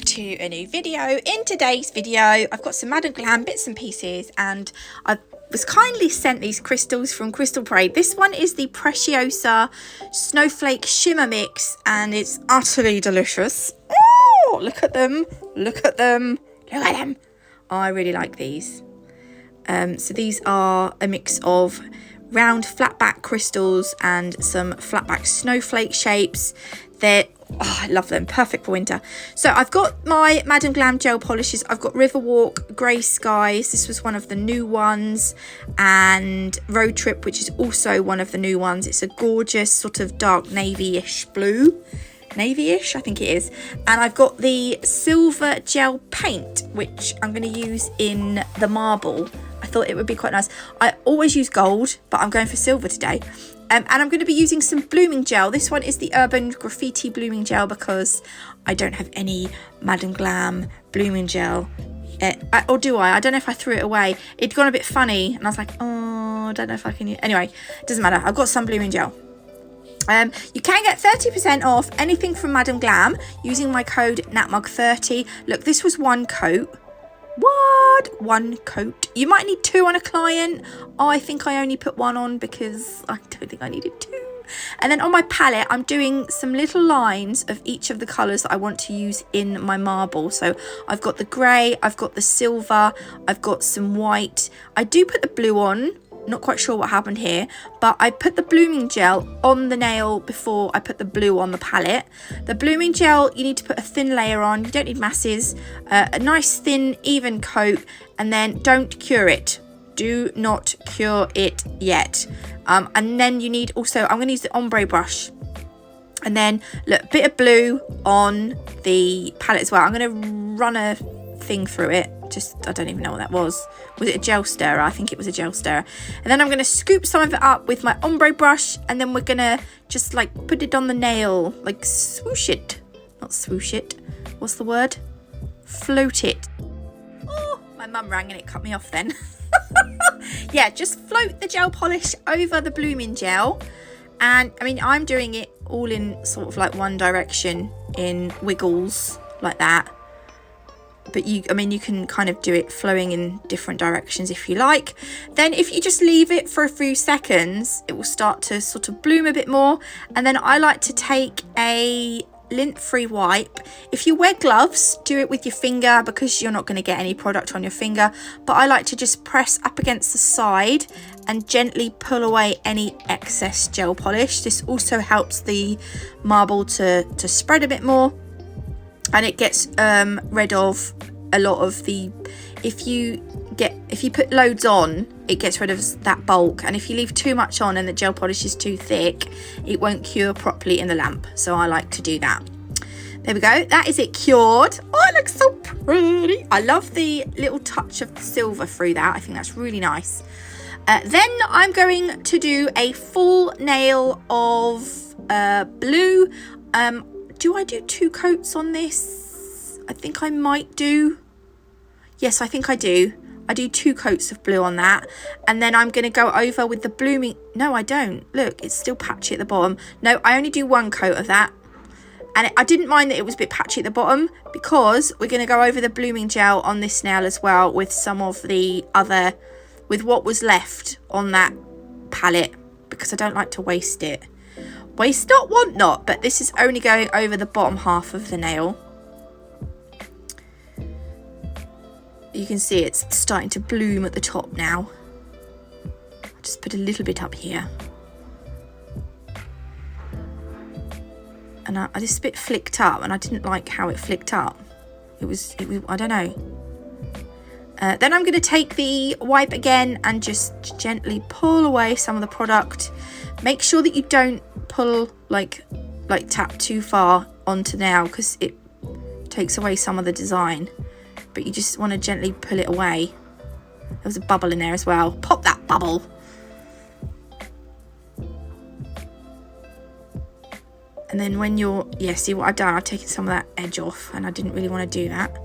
to a new video. In today's video, I've got some Madam Glam bits and pieces, and I was kindly sent these crystals from Crystal Parade. This one is the Preciosa Snowflake Shimmer Mix, and it's utterly delicious. Oh, look at them. Look at them. Look at them. Oh, I really like these. So these are a mix of round flatback crystals and some flatback snowflake shapes. I love them, perfect for winter. So I've got my Madam Glam gel polishes. I've got Riverwalk, Grey Skies, this was one of the new ones, and Road Trip, which is also one of the new ones. It's a gorgeous sort of dark navy-ish blue. Navy-ish, I think it is. And I've got the silver gel paint, which I'm going to use in the marble. I thought it would be quite nice. I always use gold, but I'm going for silver today. And I'm going to be using some blooming gel. This one is the Urban Graffiti blooming gel because I don't have any Madam Glam blooming gel. Or do I? I don't know if I threw it away. It'd gone a bit funny and I was like, oh, I don't know if I can use. Anyway, doesn't matter. I've got some blooming gel. You can get 30% off anything from Madam Glam using my code NatMug30. Look, this was one coat. What? One coat. You might need two on a client. I think I only put one on because I don't think I needed two. And then on my palette, I'm doing some little lines of each of the colours that I want to use in my marble. So I've got the grey, I've got the silver, I've got some white. I do put the blue on. Not quite sure what happened here, but I put the blooming gel on the nail before I put the blue on the palette. The blooming gel, you need to put a thin layer on. You don't need masses. A nice thin even coat, and then don't cure it. Do not cure it yet. And then you need also, I'm going to use the ombre brush, and then look, a bit of blue on the palette as well. I'm going to run a thing through it. I don't even know what that was. Was it a gel stirrer? I think it was a gel stirrer. And then I'm going to scoop some of it up with my ombre brush, and then we're going to just like put it on the nail, like swoosh it. Not swoosh it. What's the word? Float it. Oh, my mum rang and it cut me off then. Yeah, just float the gel polish over the blooming gel. And I mean, I'm doing it all in sort of like one direction in wiggles like that. But you can kind of do it flowing in different directions if you like. Then if you just leave it for a few seconds, it will start to sort of bloom a bit more. And then I like to take a lint-free wipe. If you wear gloves, do it with your finger because you're not going to get any product on your finger. But I like to just press up against the side and gently pull away any excess gel polish. This also helps the marble to spread a bit more. And it gets rid of a lot of the, if you put loads on, it gets rid of that bulk. And if you leave too much on and the gel polish is too thick, it won't cure properly in the lamp. So I like to do that. There we go. That is it cured. Oh, it looks so pretty. I love the little touch of the silver through that. I think that's really nice. Then I'm going to do a full nail of blue. Do I do two coats on this? I think I might do. Yes, I think I do. I do two coats of blue on that. And then I'm going to go over with the blooming... No, I don't. Look, it's still patchy at the bottom. No, I only do one coat of that. And I didn't mind that it was a bit patchy at the bottom because we're going to go over the blooming gel on this nail as well with some of the other... with what was left on that palette because I don't like to waste it. Waste not, want not, but this is only going over the bottom half of the nail. You can see it's starting to bloom at the top now. I'll just put a little bit up here. And this is a bit flicked up, and I didn't like how it flicked up. It was I don't know. Then I'm going to take the wipe again and just gently pull away some of the product. Make sure that you don't pull like tap too far onto now because it takes away some of the design. But you just want to gently pull it away. There was a bubble in there as well. Pop that bubble. And then when you're, see what I've done? I've taken some of that edge off and I didn't really want to do that.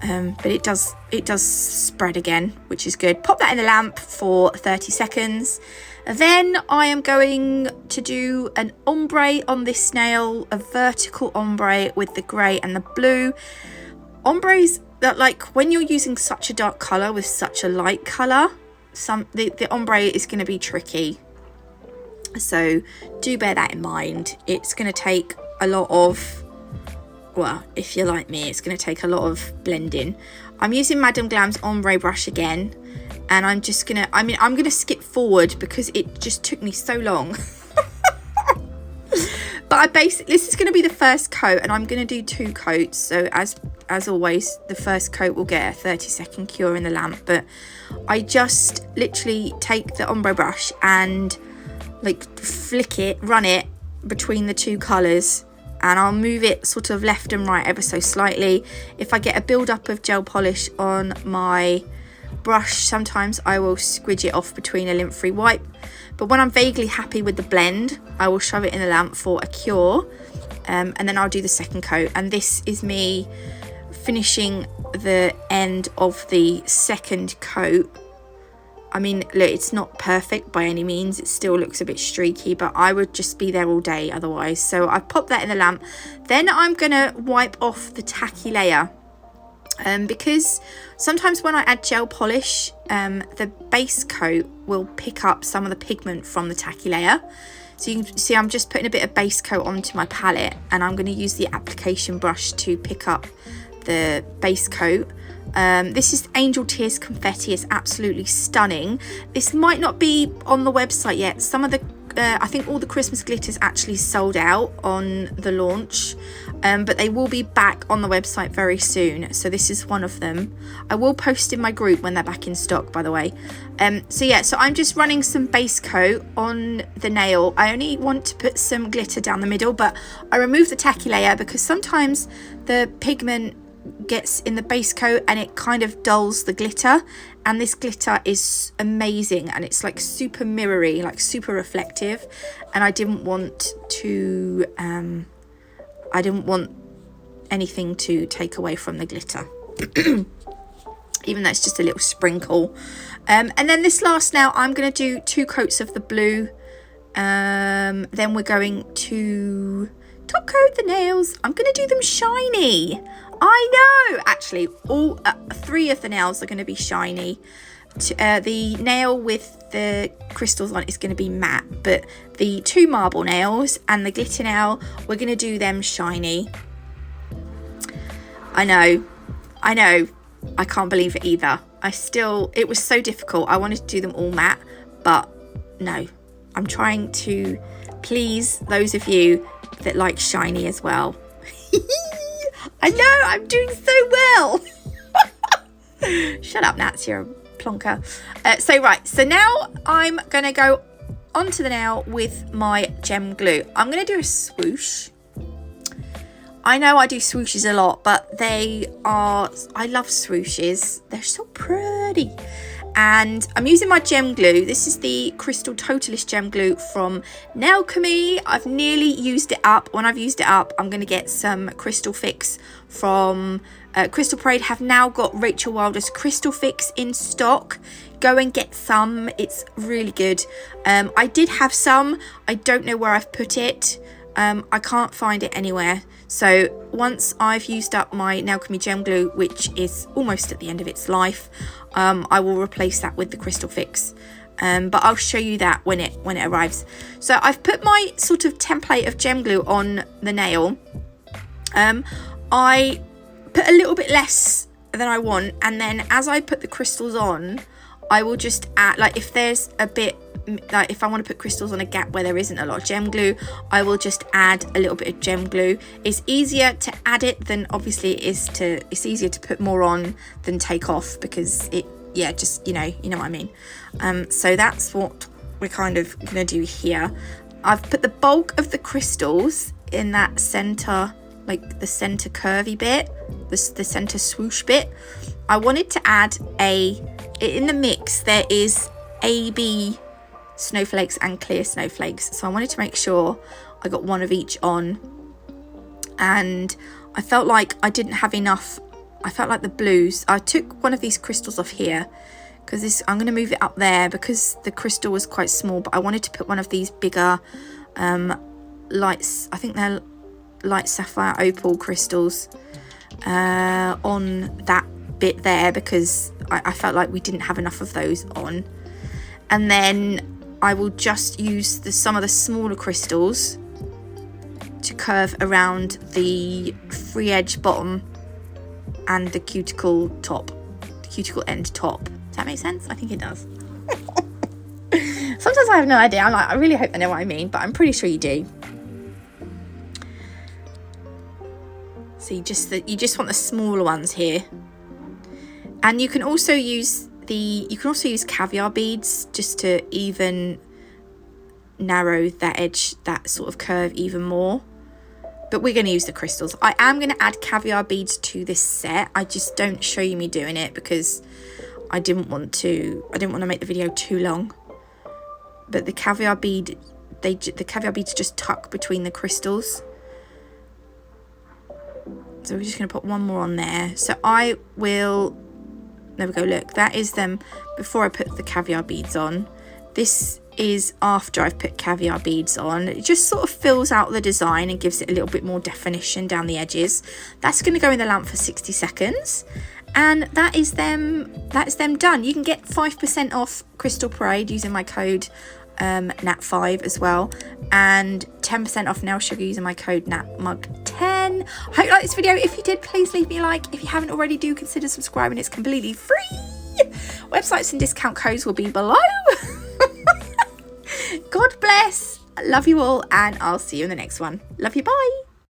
but it does spread again, which is good. Pop that in the lamp for 30 seconds. Then I am going to do an ombre on this nail, a vertical ombre with the grey and the blue. Ombres that, like, when you're using such a dark colour with such a light colour, the ombre is going to be tricky. So do bear that in mind. It's going to take a lot of, well, if you're like me, it's going to take a lot of blending. I'm using Madam Glam's ombre brush again, and I'm just going to, I'm going to skip forward because it just took me so long. But this is going to be the first coat, and I'm going to do 2 coats. So as always, the first coat will get a 30-second cure in the lamp, but I just literally take the ombre brush and like flick it, run it between the 2 colours, and I'll move it sort of left and right ever so slightly. If I get a build up of gel polish on my brush, sometimes I will squidge it off between a lint free wipe, but when I'm vaguely happy with the blend, I will shove it in the lamp for a cure, and then I'll do the second coat. And this is me finishing the end of the second coat. I mean, look, it's not perfect by any means, it still looks a bit streaky, but I would just be there all day otherwise. So I've popped that in the lamp. Then I'm gonna wipe off the tacky layer, because sometimes when I add gel polish, the base coat will pick up some of the pigment from the tacky layer. So you can see I'm just putting a bit of base coat onto my palette, and I'm going to use the application brush to pick up the base coat. This is Angel Tears Confetti. It's absolutely stunning. This might not be on the website yet. Some of the I think all the Christmas glitters actually sold out on the launch, but they will be back on the website very soon. So this is one of them. I will post in my group when they're back in stock, by the way. So yeah, so I'm just running some base coat on the nail. I only want to put some glitter down the middle, but I remove the tacky layer because sometimes the pigment gets in the base coat and it kind of dulls the glitter, and this glitter is amazing, and it's like super mirrory, like super reflective, and I didn't want anything to take away from the glitter. Even though it's just a little sprinkle. And then this last nail, I'm going to do 2 coats of the blue. Then we're going to top coat the nails. I'm going to do them shiny. I know, actually, all 3 of the nails are going to be shiny. The nail with the crystals on is going to be matte, but the 2 marble nails and the glitter nail, we're going to do them shiny. I know, I can't believe it either. It was so difficult. I wanted to do them all matte, but no, I'm trying to please those of you that like shiny as well. I know, I'm doing so well. Shut up, Nats, you're a plonker. So now I'm going to go onto the nail with my gem glue. I'm going to do a swoosh. I know I do swooshes a lot, but I love swooshes. They're so pretty. And I'm using my gem glue. This is the Crystal Totalist gem glue from Nalchemy. I've nearly used it up. When I've used it up, I'm going to get some Crystal Fix from Crystal Parade. Have now got Rachel Wilder's Crystal Fix in stock. Go and get some. It's really good. I did have some. I don't know where I've put it. I can't find it anywhere. So once I've used up my Nalchemy gem glue, which is almost at the end of its life, I will replace that with the Crystal Fix. But I'll show you that when it arrives. So I've put my sort of template of gem glue on the nail. I put a little bit less than I want, and then as I put the crystals on, I will just add, like, if there's a bit, like if I want to put crystals on a gap where there isn't a lot of gem glue, I will just add a little bit of gem glue. It's easier to add it than obviously it's easier to put more on than take off, because you know what I mean. So that's what we're kind of gonna do here. I've put the bulk of the crystals in that center, like the center curvy bit, the center swoosh bit. I wanted to add in the mix there is AB snowflakes and clear snowflakes, so I wanted to make sure I got one of each on, and I felt like I didn't have enough I felt like the blues. I took one of these crystals off here because I'm going to move it up there because the crystal was quite small, but I wanted to put one of these bigger lights, I think they're light sapphire opal crystals, on that bit there because I felt like we didn't have enough of those on. And then I will just use some of the smaller crystals to curve around the free edge bottom and the cuticle end top. Does that make sense? I think it does. Sometimes I have no idea. I'm like, I really hope they know what I mean, but I'm pretty sure you do. So you just want the smaller ones here. And you can also use caviar beads just to even narrow that edge, that sort of curve even more. But we're going to use the crystals. I am going to add caviar beads to this set. I just don't show you me doing it because I didn't want to make the video too long. But the caviar beads just tuck between the crystals. So we're just going to put one more on there. So I will, there we go, look, that is them before I put the caviar beads on. This is after I've put caviar beads on. It just sort of fills out the design and gives it a little bit more definition down the edges. That's going to go in the lamp for 60 seconds. And that is them done. You can get 5% off Crystal Parade using my code NAT5 as well, and 10% off Nail Sugar using my code NATMUG10. I hope you liked this video. If you did, please leave me a like. If you haven't already, do consider subscribing. It's completely free. Websites and discount codes will be below. God bless. I love you all, and I'll see you in the next one. Love you, bye.